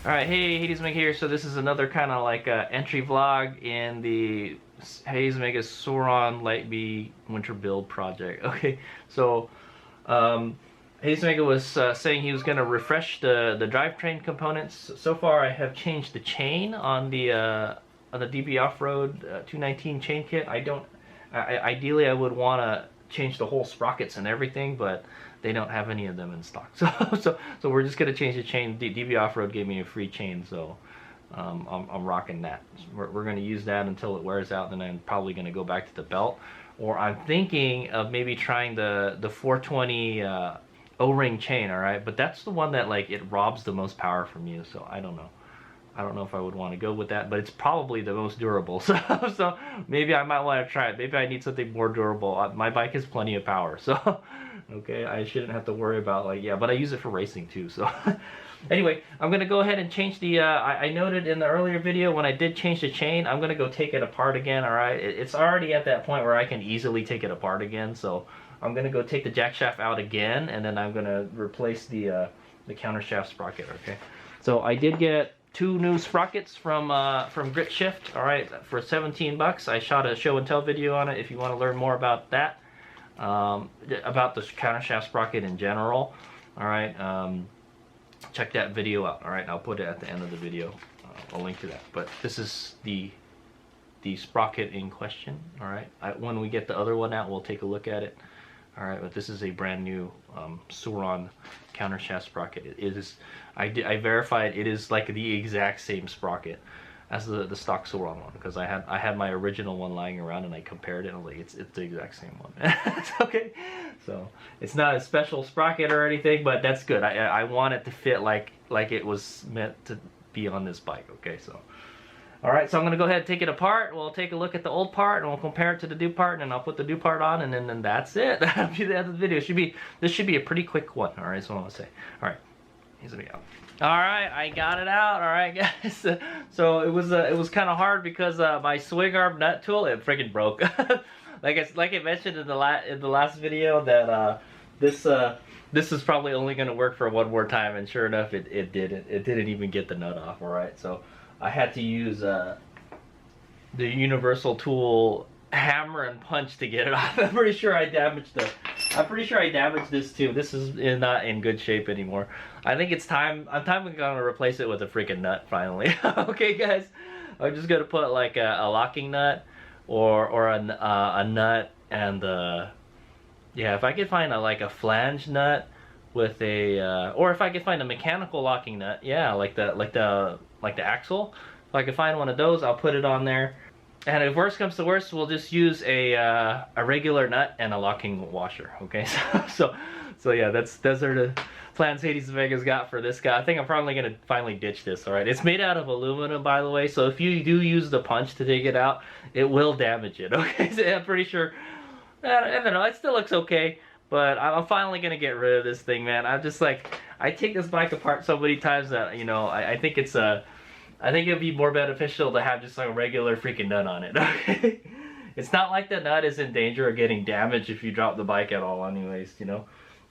Alright, hey, HadesMega here. So this is another kind of like entry vlog in the HadesMega Sauron Lightbee winter build project. Okay, so HadesMega was saying he was going to refresh the drivetrain components. So far I have changed the chain on the DB Off-Road 219 chain kit. Ideally I would want to change the whole sprockets and everything, but they don't have any of them in stock. So we're just gonna change the chain. DB Off-Road gave me a free chain, so I'm rocking that. We're gonna use that until it wears out, then I'm probably gonna go back to the belt. Or I'm thinking of maybe trying the 420 O-ring chain. All right, but that's the one that like it robs the most power from you. So I don't know. I don't know if I would want to go with that, but it's probably the most durable. So maybe I might want to try it. Maybe I need something more durable. My bike has plenty of power, so okay, I shouldn't have to worry about like, yeah, but I use it for racing too, so anyway, I'm gonna go ahead and change the I noted in the earlier video when I did change the chain, I'm gonna go take it apart again. All right, it's already at that point where I can easily take it apart again, so I'm gonna go take the jack shaft out again, and then I'm gonna replace the counter shaft sprocket. Okay, so I did get 2 new sprockets from Grip Shift. All right, for 17 bucks. I shot a show and tell video on it if you want to learn more about that, about the counter shaft sprocket in general. All right, check that video out. All right, I'll put it at the end of the video. I'll link to that. But this is the sprocket in question. All right, when we get the other one out, we'll take a look at it. All right, but this is a brand new Sauron counter shaft sprocket. It is. I verified it is like the exact same sprocket as the stock Sauron one, because I had my original one lying around and I compared it and I was like, it's the exact same one. It's okay. So it's not a special sprocket or anything, but that's good. I want it to fit like it was meant to be on this bike. Okay, so. Alright, so I'm going to go ahead and take it apart. We'll take a look at the old part and we'll compare it to the new part, and then I'll put the new part on, and then that's it. That'll be the end of the video. This should be a pretty quick one. Alright, that's what I want to say. Alright, here's the video. Alright, I got it out. Alright, guys. So it was kind of hard because my swing arm nut tool, it freaking broke. like I mentioned in the last video that this is probably only going to work for one more time, and sure enough, it didn't. It didn't even get the nut off. Alright, so I had to use the universal tool hammer and punch to get it off. I'm pretty sure I damaged this too. This is not in good shape anymore. I think it's time. I'm gonna replace it with a freaking nut finally. Okay, guys. I'm just gonna put like a locking nut or a nut, and yeah, if I could find a flange nut with a or if I could find a mechanical locking nut, yeah, like the axle. If I can find one of those, I'll put it on there. And if worst comes to worst, we'll just use a regular nut and a locking washer. Okay, so yeah, those are the plans HadesMega's got for this guy. I think I'm probably gonna finally ditch this. All right, it's made out of aluminum, by the way, so if you do use the punch to take it out, it will damage it. Okay, so I'm pretty sure. I don't know. It still looks okay. But I'm finally gonna get rid of this thing, man. I'm just like, I take this bike apart so many times that, you know, I think it'd be more beneficial to have just like a regular freaking nut on it. Okay, it's not like the nut is in danger of getting damaged if you drop the bike at all. Anyways, you know,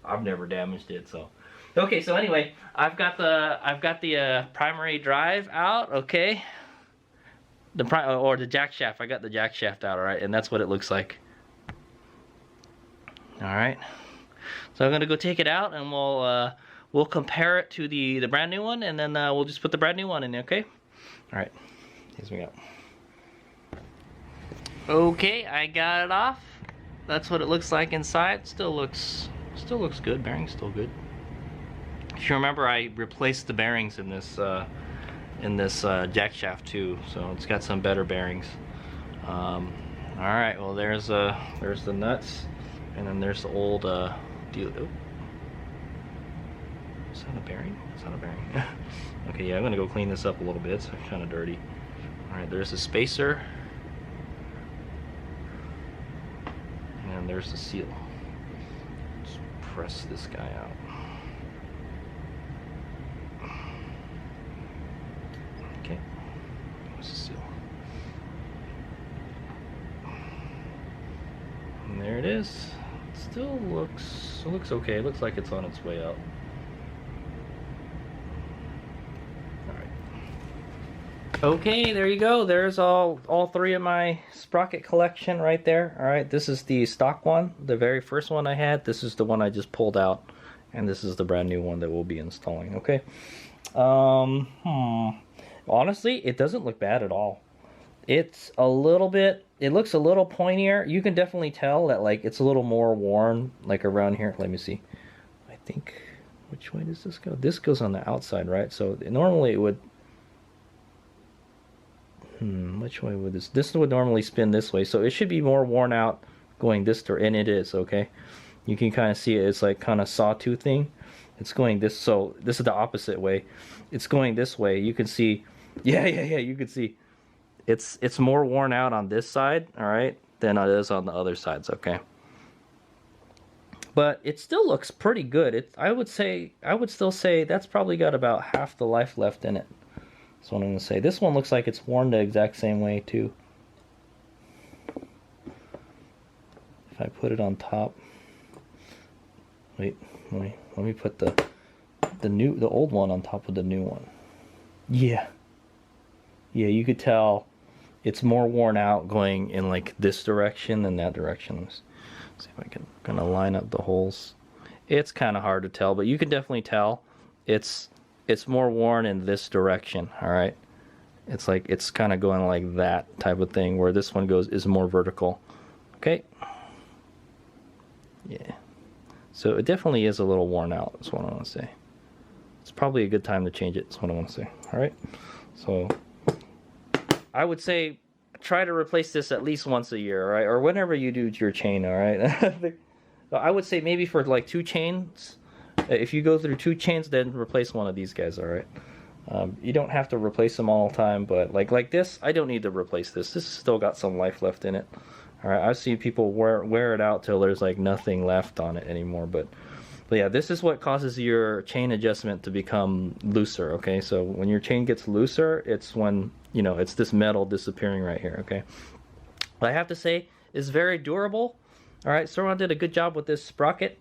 I've never damaged it. So, okay. So anyway, I've got the primary drive out. Okay, or the jack shaft. I got the jack shaft out. All right, and that's what it looks like. Alright, so I'm gonna go take it out and we'll compare it to the brand new one, and then we'll just put the brand new one in, okay? Alright, here's we go. Okay, I got it off. That's what it looks like inside. Still looks good. Bearing's still good. If you remember, I replaced the bearings in this in this jack shaft too, so it's got some better bearings. All right, well there's the nuts, and then there's the old deal. Oh. Is that a bearing? It's not a bearing. Okay, yeah, I'm gonna go clean this up a little bit. It's kind of dirty. All right, there's the spacer, and there's the seal. Let's press this guy out. Okay, there's the seal. And there it is. It still looks okay. It looks like it's on its way out. Okay, there you go. There's all three of my Sprocket collection right there. All right, this is the stock one, the very first one I had. This is the one I just pulled out, and this is the brand new one that we'll be installing. Okay. Honestly, it doesn't look bad at all. It's a little bit. It looks a little pointier. You can definitely tell that like it's a little more worn, like around here. Let me see. I think, which way does this go? This goes on the outside, right? So normally it would. Which way would this would normally spin this way, so it should be more worn out going this direction, and it is. Okay, you can kind of see it. It's like kind of sawtooth thing. It's going this, so this is the opposite way. It's going this way. You can see, yeah, you can see it's more worn out on this side, all right, than it is on the other sides. Okay, but it still looks pretty good. I would still say that's probably got about half the life left in it. That's what I'm going to say. This one looks like it's worn the exact same way too. If I put it on top, wait, let me put the old one on top of the new one. Yeah, you could tell it's more worn out going in like this direction than that direction. Let's see if I can kind of line up the holes. It's kind of hard to tell, but you can definitely tell it's more worn in this direction. All right, it's like it's kind of going like that type of thing, where this one is more vertical. Okay, yeah, so it definitely is a little worn out. That's what I want to say. It's probably a good time to change it. That's what I want to say. All right, so I would say try to replace this at least once a year, all right, or whenever you do your chain. All right, I would say maybe for like 2 chains. If you go through 2 chains, then replace one of these guys, all right? You don't have to replace them all the time, but like this, I don't need to replace this. This has still got some life left in it. All right, I've seen people wear it out till there's like nothing left on it anymore, but yeah, this is what causes your chain adjustment to become looser, okay? So when your chain gets looser, it's when, you know, it's this metal disappearing right here, okay? What I have to say is very durable. All right, Sauron did a good job with this sprocket.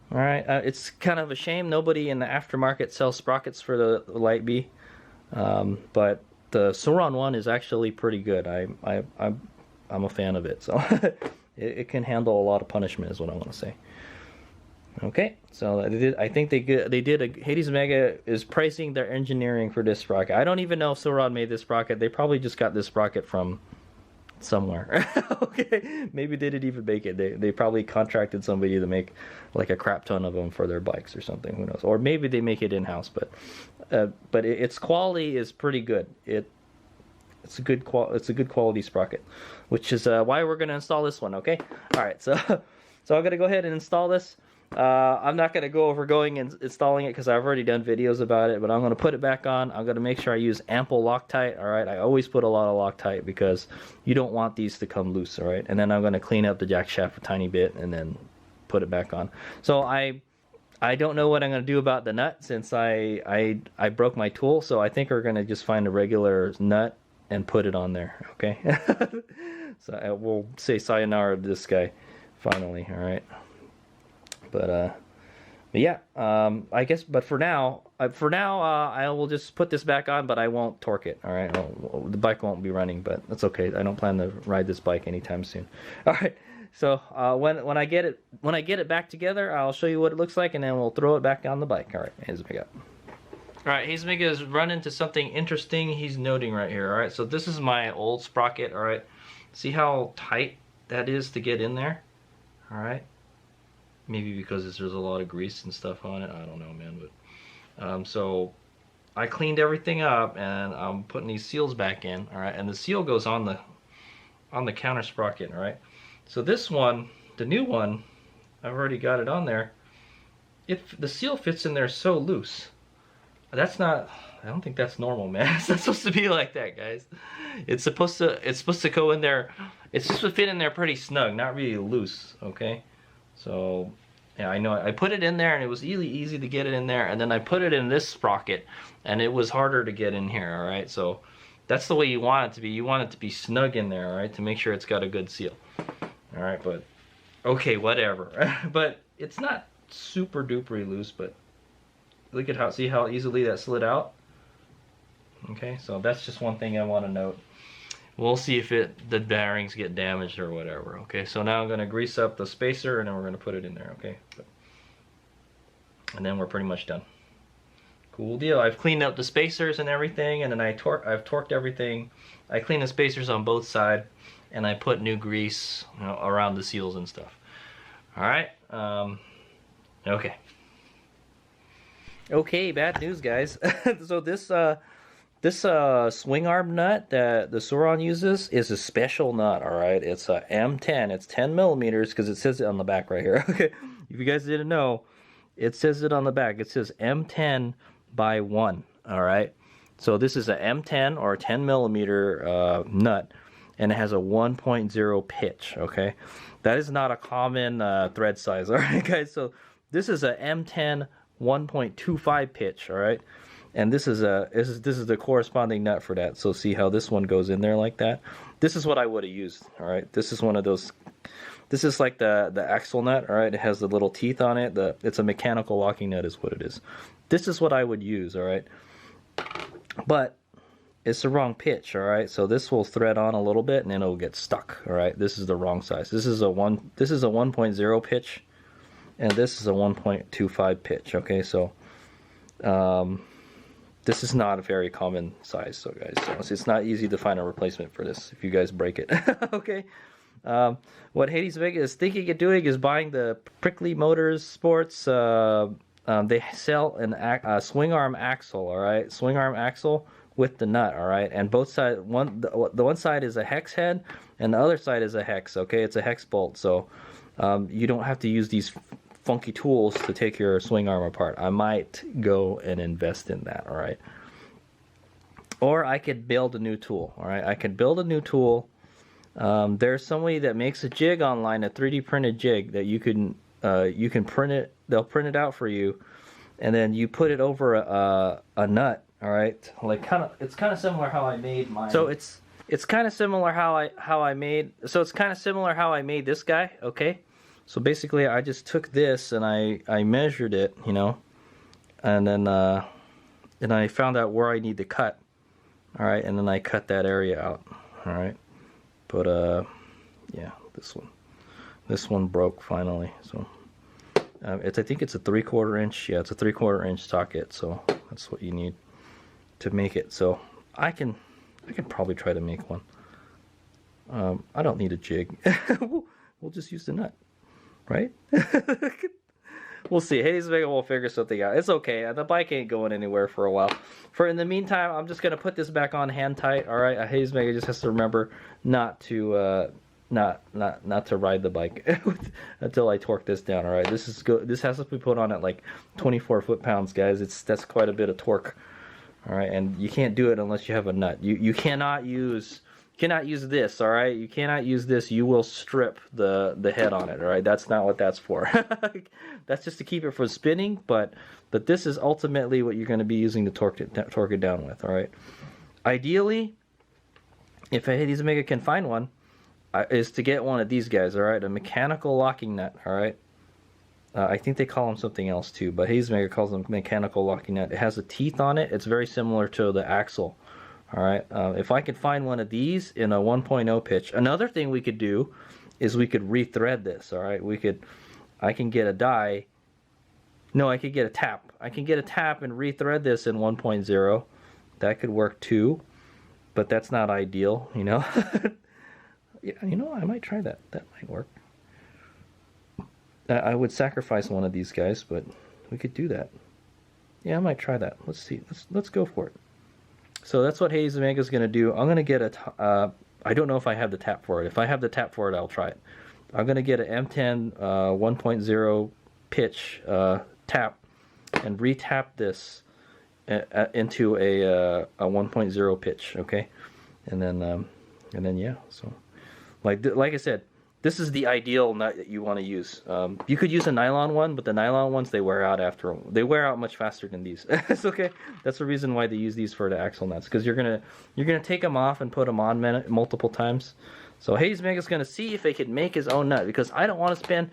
All right, it's kind of a shame nobody in the aftermarket sells sprockets for the Light B, but the Sauron one is actually pretty good. I'm a fan of it, so it can handle a lot of punishment, is what I want to say. Okay, so I think they did. Hades Mega is pricing their engineering for this sprocket. I don't even know if Sauron made this sprocket. They probably just got this sprocket from somewhere. Okay, maybe they didn't even make it. They probably contracted somebody to make like a crap ton of them for their bikes or something. Who knows? Or maybe they make it in house. But its quality is pretty good. It's a good quality sprocket, which is why we're gonna install this one. Okay. All right. So I'm gonna go ahead and install this. I'm not going to go over going and installing it because I've already done videos about it, but I'm going to put it back on. I'm going to make sure I use ample Loctite, all right? I always put a lot of Loctite because you don't want these to come loose, all right? And then I'm going to clean up the jack shaft a tiny bit and then put it back on. So I don't know what I'm going to do about the nut since I broke my tool, so I think we're going to just find a regular nut and put it on there, okay? So we'll say sayonara to this guy finally, all right? But yeah, I guess. But for now, I will just put this back on, but I won't torque it. All right, the bike won't be running, but that's okay. I don't plan to ride this bike anytime soon. All right. So when I get it back together, I'll show you what it looks like, and then we'll throw it back on the bike. All right, here's what we got. All right, Hades Mega is run into something interesting. He's noting right here. All right, so this is my old sprocket. All right, see how tight that is to get in there. All right. Maybe because there's a lot of grease and stuff on it. I don't know, man. But so I cleaned everything up and I'm putting these seals back in, all right? And the seal goes on the counter sprocket, all right? So this one, the new one, I've already got it on there. If the seal fits in there so loose, that's not, I don't think that's normal, man. It's not supposed to be like that, guys. It's supposed to go in there, it's supposed to fit in there pretty snug, not really loose, okay? So, yeah, I know, I put it in there and it was really easy to get it in there, and then I put it in this sprocket and it was harder to get in here, all right? So, that's the way you want it to be. You want it to be snug in there, all right, to make sure it's got a good seal. All right, but, okay, whatever. But it's not super duper loose, but look at how, see how easily that slid out? Okay, so that's just one thing I want to note. We'll see if the bearings get damaged or whatever. Okay, so now I'm going to grease up the spacer and then we're going to put it in there, okay? And then we're pretty much done. Cool deal. I've cleaned up the spacers and everything, and then I've torqued everything. I cleaned the spacers on both sides, and I put new grease, you know, around the seals and stuff. All right. Okay. Okay, bad news, guys. So this swing arm nut that the Sauron uses is a special nut. All right, it's a M10. It's 10 millimeters because it says it on the back right here. Okay, if you guys didn't know, it says it on the back. It says M10 by 1. All right, so this is a M10 or 10 millimeter nut, and it has a 1.0 pitch. Okay, that is not a common thread size. All right, guys. So this is a M10 1.25 pitch. All right, and this is the corresponding nut for that. So see how this one goes in there like that. This is what I would have used. All right, this is one of those. This is like the axle nut. All right, it has the little teeth on it. It's a mechanical locking nut is what it is. This is what I would use. All right, but it's the wrong pitch. All right, so this will thread on a little bit and then it'll get stuck. All right, this is the wrong size. This is a 1.0 pitch, and this is a 1.25 pitch. Okay, so this is not a very common size, so guys, so it's not easy to find a replacement for this if you guys break it. Okay. What Hades Vegas is thinking of doing is buying the Prickly Motors Sports. They sell a swing arm axle. All right, swing arm axle with the nut. All right, and both sides. The one side is a hex head, and the other side is a hex. Okay, it's a hex bolt, so you don't have to use these funky tools to take your swing arm apart. I might go and invest in that. All right, or I could build a new tool. All right, I could build a new tool. There's somebody that makes a jig online, a 3D printed jig that you can print it. They'll print it out for you, and then you put it over a nut. All right, like it's kind of similar how I made mine. So it's kind of similar how I made this guy. Okay, so basically I just took this and I measured it, you know, and then I found out where I need to cut. All right, and then I cut that area out. All right. But yeah, this one broke finally. So I think it's a 3/4 inch. Yeah, it's a 3/4 inch socket. So that's what you need to make it. So I can probably try to make one. I don't need a jig. We'll just use the nut, right? We'll see. Hades Vega will figure something out. It's okay. The bike ain't going anywhere for a while. In the meantime, I'm just gonna put this back on hand tight. All right. Hades Vega just has to remember not to ride the bike until I torque this down. All right. This is good. This has to be put on at like 24 foot-pounds, guys. That's quite a bit of torque. All right. And you can't do it unless you have a nut. You cannot use this. All right. You cannot use this. You will strip the head on it. All right. That's not what that's for. That's just to keep it from spinning. But this is ultimately what you're going to be using to torque it down with. All right. Ideally, if Hades Omega can find one, is to get one of these guys. All right. A mechanical locking nut. All right. I think they call them something else too, but Hades Omega calls them mechanical locking nut. It has the teeth on it. It's very similar to the axle. All right, if I could find one of these in a 1.0 pitch, another thing we could do is we could rethread this. All right, I can get a die. No, I could get a tap. I can get a tap and rethread this in 1.0. That could work too, but that's not ideal, you know. Yeah, you know, I might try that. That might work. I would sacrifice one of these guys, but we could do that. Yeah, I might try that. Let's see. Let's go for it. So that's what Hayes Omega is going to do. I'm going to get a. I don't know if I have the tap for it. If I have the tap for it, I'll try it. I'm going to get an M10 1.0 pitch tap and retap this into a 1.0 pitch. Okay, and then yeah. So like I said, this is the ideal nut that you want to use. You could use a nylon one, but the nylon ones, they wear out much faster than these. It's okay. That's the reason why they use these for the axle nuts, because you're gonna take them off and put them on multiple times. So Hayes Mega's gonna see if they can make his own nut, because I don't want to spend.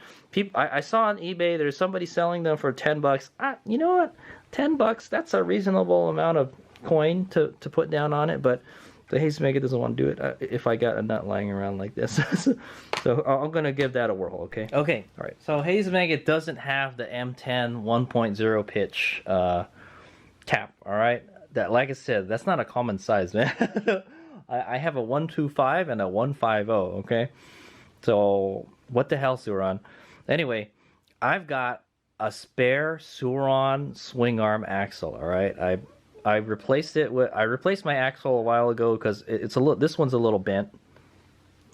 I saw on eBay there's somebody selling them for $10. You know what? $10. That's a reasonable amount of coin to put down on it, but the Hayes Mega doesn't want to do it if I got a nut lying around like this. So I'm going to give that a whirl, okay? Okay. All right. So Hayes Mega doesn't have the M10 1.0 pitch tap, all right? That, like I said, that's not a common size, man. I have a 125 and a 150, okay? So what the hell, Suron? Anyway, I've got a spare Suron swing arm axle, all right? I replaced my axle a while ago because this one's a little bent.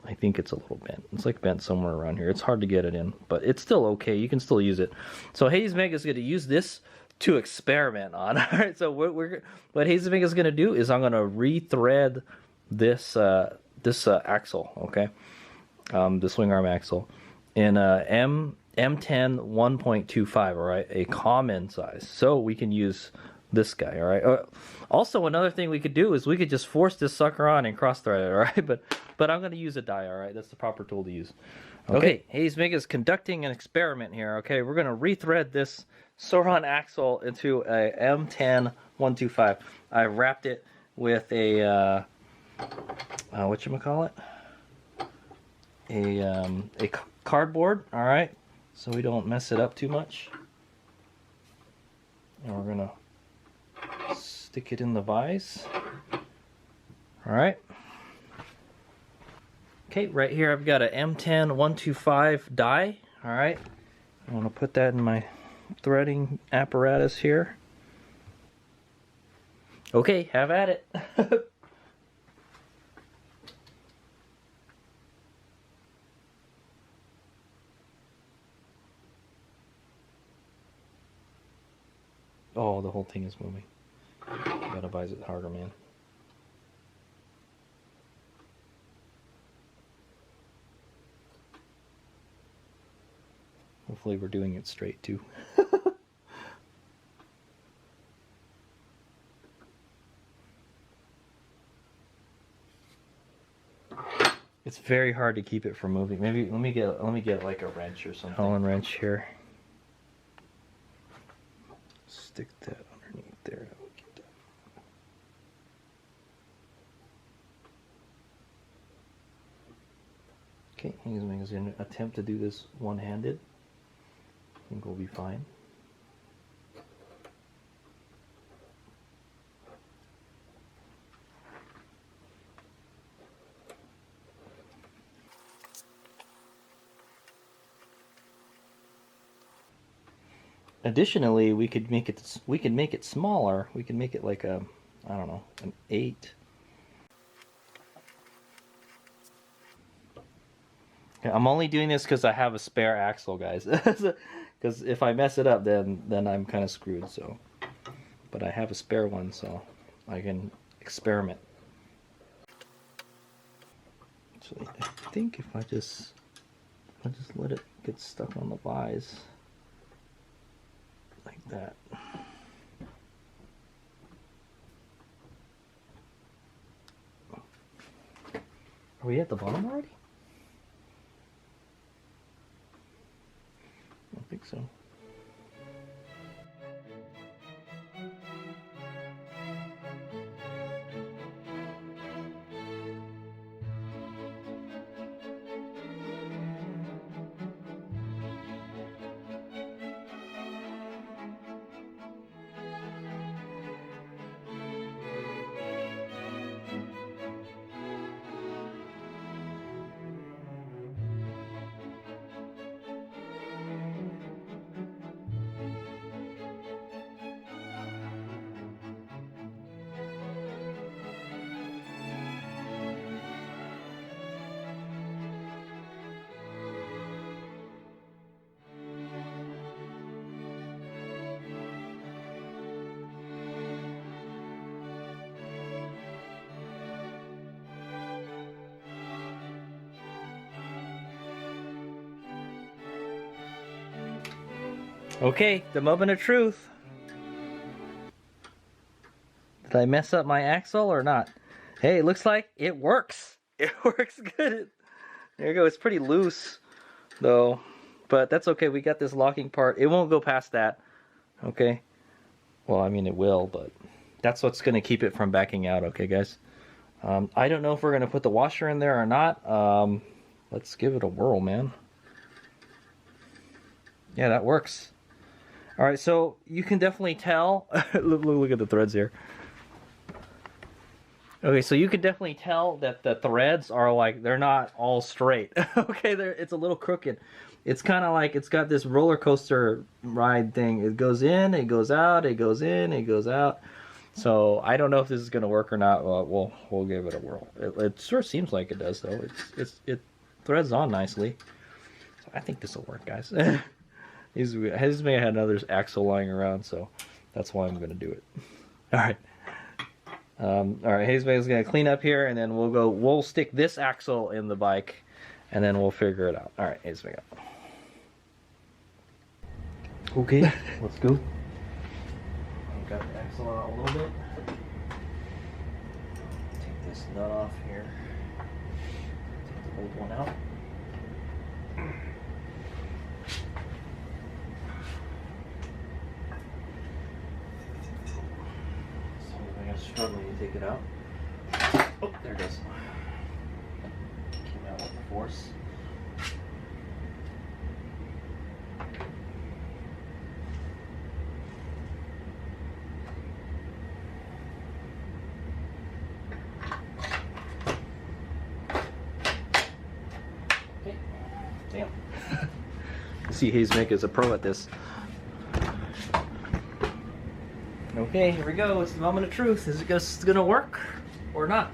I think it's a little bent. It's like bent somewhere around here. It's hard to get it in, but it's still okay. You can still use it. So Hayes Mega is going to use this to experiment on. All right. So what Hayes Mega is going to do is I'm going to rethread this axle. Okay. The swing arm axle in M10 1.25. All right, a common size. So we can use this guy, all right. Also, another thing we could do is we could just force this sucker on and cross thread it, all right. But I'm going to use a die, all right. That's the proper tool to use. Okay, Hayes Mega is conducting an experiment here. Okay, we're going to rethread this Sauron axle into a M10 125. I wrapped it with a whatchamacallit? A cardboard, all right, so we don't mess it up too much. And we're gonna stick it in the vise. All right. Okay, right here I've got a M10 125 die. All right. I'm gonna put that in my threading apparatus here. Okay, have at it. Oh, the whole thing is moving. Gotta vise it harder, man. Hopefully we're doing it straight too. It's very hard to keep it from moving. Maybe let me get like a wrench or something. Allen wrench here. Stick that underneath there. Okay, Hayes Mega's going to attempt to do this one-handed. I think we'll be fine. Additionally, we could make it smaller. We could make it like a, I don't know, an 8. Okay, I'm only doing this because I have a spare axle, guys. Because if I mess it up, then I'm kind of screwed. So, but I have a spare one, so I can experiment. So I think if I just let it get stuck on the vise. Like that. Are we at the bottom already? I don't think so. Okay, the moment of truth. Did I mess up my axle or not? Hey, it looks like it works. It works good. There you go. It's pretty loose, though. But that's okay. We got this locking part. It won't go past that. Okay. Well, I mean, it will, but that's what's going to keep it from backing out. Okay, guys. I don't know if we're going to put the washer in there or not. Let's give it a whirl, man. Yeah, that works. All right, so you can definitely tell. Look at the threads here. Okay, so you can definitely tell that the threads are like, they're not all straight. Okay, it's a little crooked. It's kind of like it's got this roller coaster ride thing. It goes in, it goes out, it goes in, it goes out. So I don't know if this is gonna work or not. Well, we'll give it a whirl. It sure seems like it does, though. It threads on nicely. So I think this will work, guys. His may have had another axle lying around, so that's why I'm gonna do it. All right. All right, Hazebag's gonna clean up here, and then we'll stick this axle in the bike, and then we'll figure it out. All right, Hazebag up. Okay, let's go. I've got the axle out a little bit. Take this nut off here. Take the old one out. Struggling to take it out. Oh, there it goes. Came out with the force. Okay. Damn. You see, Hazemaker is a pro at this. Okay, here we go. It's the moment of truth. Is it gonna work or not?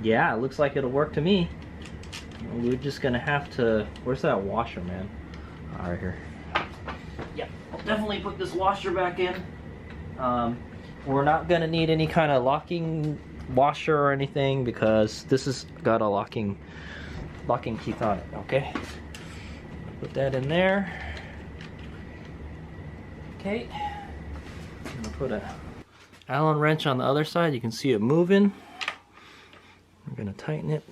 Yeah, it looks like it'll work to me. We're just gonna have to. Where's that washer, man? All right, here. Yeah, I'll definitely put this washer back in. We're not gonna need any kind of locking washer or anything because this has got a locking teeth on it. Okay. Put that in there. Okay. I'm gonna put a Allen wrench on the other side. You can see it moving. We're gonna tighten it.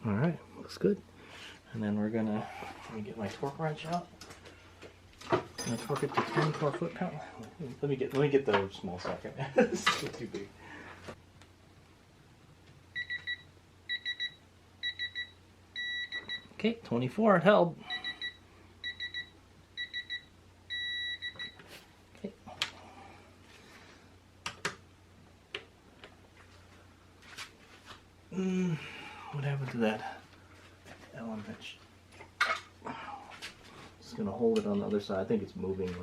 All right, looks good. And then we're gonna, let me get my torque wrench out. I'm gonna torque it to 24 foot-pounds. Let me get the small socket. This is too big. Okay, 24, it held. Okay. What happened to that Allen wrench? Just gonna hold it on the other side. I think it's moving.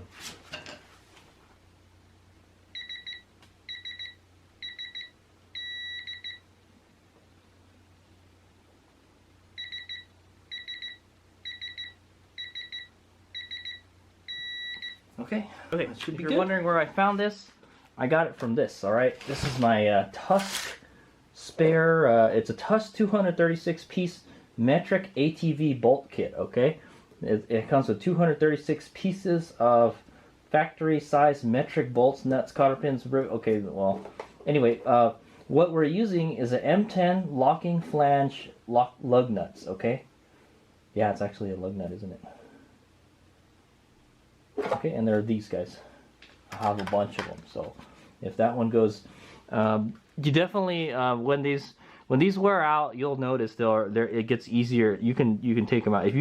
Okay, if you're wondering where I found this, I got it from this, alright? This is my Tusk spare, it's a Tusk 236 piece metric ATV bolt kit, okay? It comes with 236 pieces of factory size metric bolts, nuts, cotter pins, okay, well, anyway, what we're using is an M10 locking flange lug nuts, okay? Yeah, it's actually a lug nut, isn't it? Okay, and there are these guys. I have a bunch of them, so if that one goes, you definitely when these wear out, you'll notice it gets easier. You can take them out. If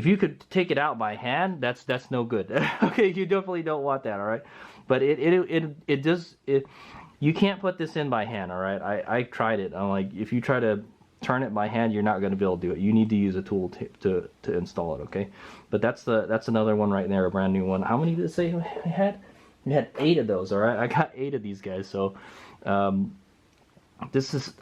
you could take it out by hand, that's no good. Okay, you definitely don't want that. All right, but it does. You can't put this in by hand. All right, I tried it. I'm like, if you try to turn it by hand, you're not going to be able to do it. You need to use a tool to install it, okay? But that's another one right there, a brand new one. How many did it say we had? We had 8 of those, all right? I got 8 of these guys, so I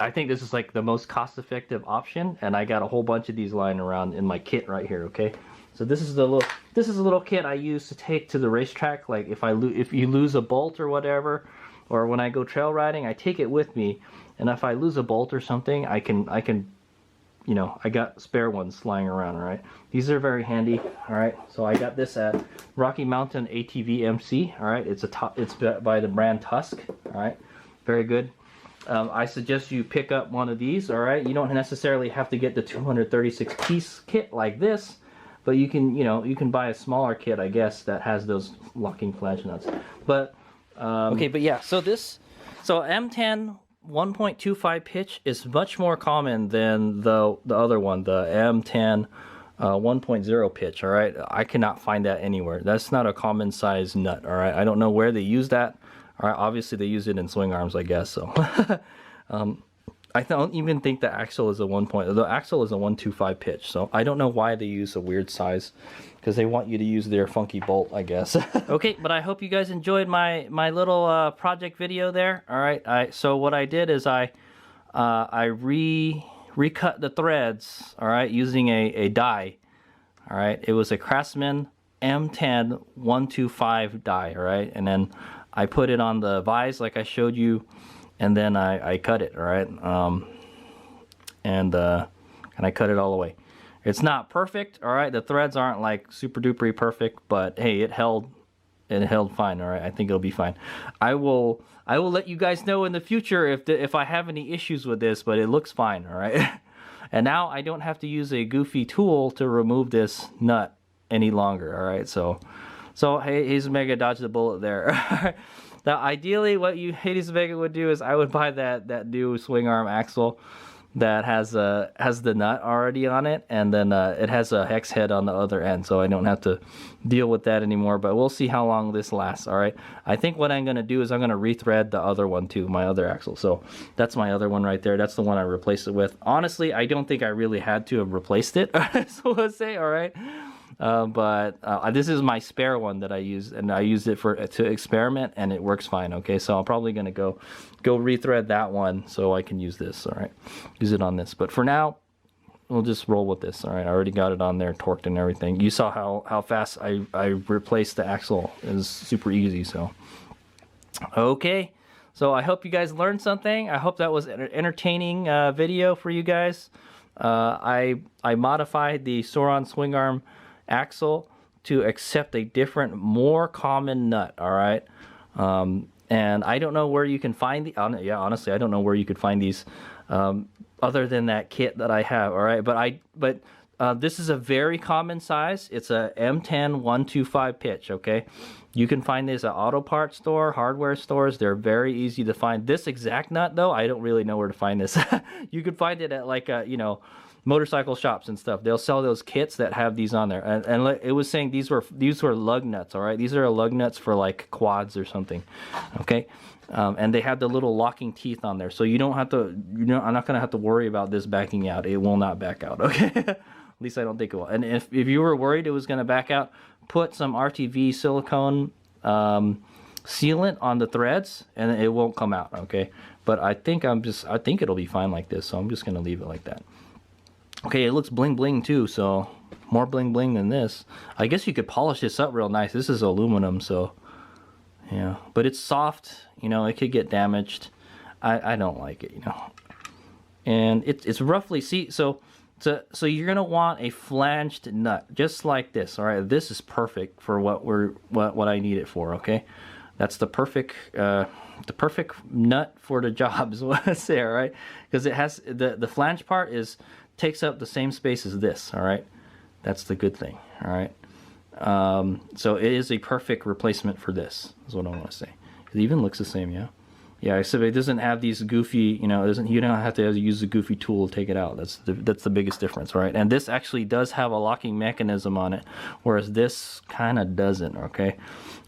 think this is like the most cost-effective option, and I got a whole bunch of these lying around in my kit right here, okay? So this is a little kit I use to take to the racetrack. Like if you lose a bolt or whatever, or when I go trail riding, I take it with me, and if I lose a bolt or something, I can, you know, I got spare ones lying around. All right, these are very handy. All right, so I got this at Rocky Mountain ATV MC. All right, it's by the brand Tusk. All right, very good. I suggest you pick up one of these. All right, you don't necessarily have to get the 236 piece kit like this, but you can, you know, you can buy a smaller kit, I guess, that has those locking flange nuts. But okay, but yeah, so M10 1.25 pitch is much more common than the other one, the M10 1.0 pitch. All right, I cannot find that anywhere. That's not a common size nut. All right, I don't know where they use that. All right, obviously they use it in swing arms, I guess. So I don't even think the axle is a the axle is a 125 pitch. So I don't know why they use a weird size, because they want you to use their funky bolt, I guess. Okay, but I hope you guys enjoyed my little project video there. All right, so what I did is I recut the threads, all right, using a die. All right, it was a Craftsman M10 125 die. All right, and then I put it on the vise like I showed you, and then I cut it. All right, and I cut it all the way. It's not perfect, all right. The threads aren't like super duper perfect, but hey, it held fine. All right, I think it'll be fine. I will let you guys know in the future if I have any issues with this, but it looks fine. All right. And now I don't have to use a goofy tool to remove this nut any longer. All right, so hey, Hazy Mega dodged the bullet there. Now, ideally, what Hazy Mega would do is I would buy that new swing arm axle that has the nut already on it, and then it has a hex head on the other end, so I don't have to deal with that anymore. But we'll see how long this lasts. All right, I think what I'm gonna do is I'm gonna rethread the other one too, my other axle. So that's my other one right there. That's the one I replaced it with. Honestly, I don't think I really had to have replaced it. So let's say, all right. But this is my spare one that I use, and I used it to experiment, and it works fine. Okay, so I'm probably gonna go rethread that one so I can use this. All right, use it on this. But for now, we'll just roll with this. All right, I already got it on there, torqued and everything. You saw how fast I replaced the axle. It was super easy. So okay, so I hope you guys learned something. I hope that was an entertaining video for you guys. I modified the Sauron swing arm axle to accept a different, more common nut. All right, and I don't know where you can find the honestly, I don't know where you could find these other than that kit that I have. All right, but this is a very common size. It's a M10 125 pitch. Okay, you can find this at auto parts store, hardware stores. They're very easy to find. This exact nut though, I don't really know where to find this. You could find it at like motorcycle shops and stuff. They'll sell those kits that have these on there, and it was saying these were lug nuts. All right, these are lug nuts for like quads or something. Okay, and they have the little locking teeth on there, so you don't have to. I'm not gonna have to worry about this backing out. It will not back out. Okay, at least I don't think it will. And if you were worried it was gonna back out, put some RTV silicone sealant on the threads, and it won't come out. Okay, but I think it'll be fine like this, so I'm just gonna leave it like that. Okay, it looks bling bling too, so more bling bling than this. I guess you could polish this up real nice. This is aluminum, so yeah, but it's soft, it could get damaged. I don't like it, and it's roughly, so you're gonna want a flanged nut just like this. All right, this is perfect for what I need it for. Okay, that's the perfect nut for the job is what I say. All right, because it has the flange part takes up the same space as this. All right, that's the good thing. All right, so it is a perfect replacement for this is what I want to say. It even looks the same. Yeah, except it doesn't have these goofy, you don't have to use a goofy tool to take it out. That's the biggest difference. Right, and this actually does have a locking mechanism on it, whereas this kind of doesn't. Okay,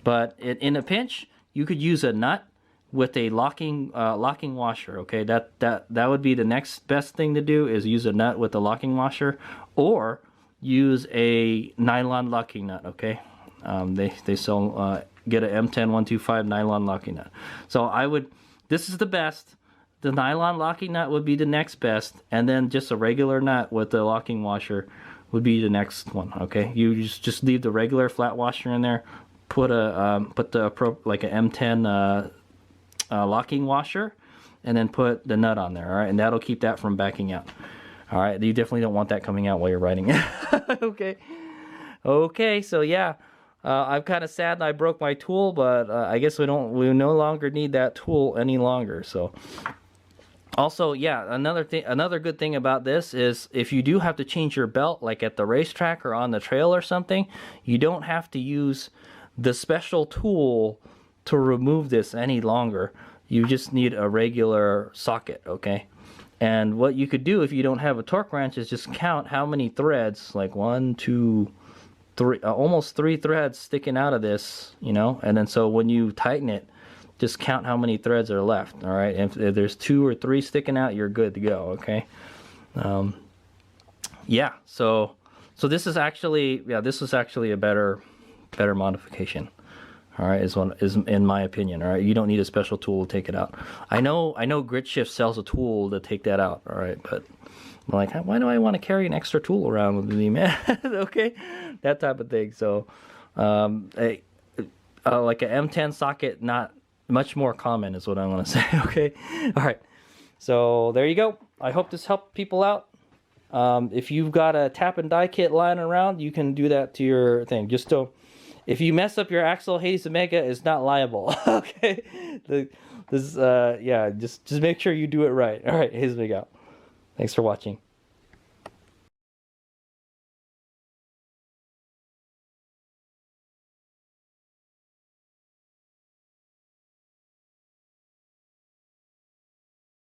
but in a pinch you could use a nut with a locking washer. Okay, that would be the next best thing to do, is use a nut with a locking washer, or use a nylon locking nut. Okay, they sell get a M10 125 nylon locking nut. So this is the best. The nylon locking nut would be the next best, and then just a regular nut with the locking washer would be the next one. Okay, you just leave the regular flat washer in there, put like a M10 locking washer, and then put the nut on there. All right, and that'll keep that from backing out. All right, you definitely don't want that coming out while you're riding it. Okay. Okay, so yeah, I'm kind of sad that I broke my tool, but I guess we no longer need that tool any longer. So also, yeah, another good thing about this is if you do have to change your belt, like at the racetrack or on the trail or something, you don't have to use the special tool to remove this any longer. You just need a regular socket, okay? And what you could do if you don't have a torque wrench is just count how many threads, like 1, 2, 3, almost 3 threads sticking out of this, you know? And then so when you tighten it, just count how many threads are left, all right? If there's 2 or 3 sticking out, you're good to go, okay? Yeah, so this is actually, this is actually a better modification. All right, is in my opinion. All right, you don't need a special tool to take it out. I know Grit Shift sells a tool to take that out. All right, but I'm like, why do I want to carry an extra tool around with me, man? Okay, that type of thing. So, like a M10 socket, not much more common, is what I want to say. Okay, all right. So there you go. I hope this helped people out. If you've got a tap and die kit lying around, you can do that to your thing. Just so. If you mess up your axle, Hayes Omega is not liable. Okay, yeah, just make sure you do it right. All right, Hayes Omega out. Thanks for watching.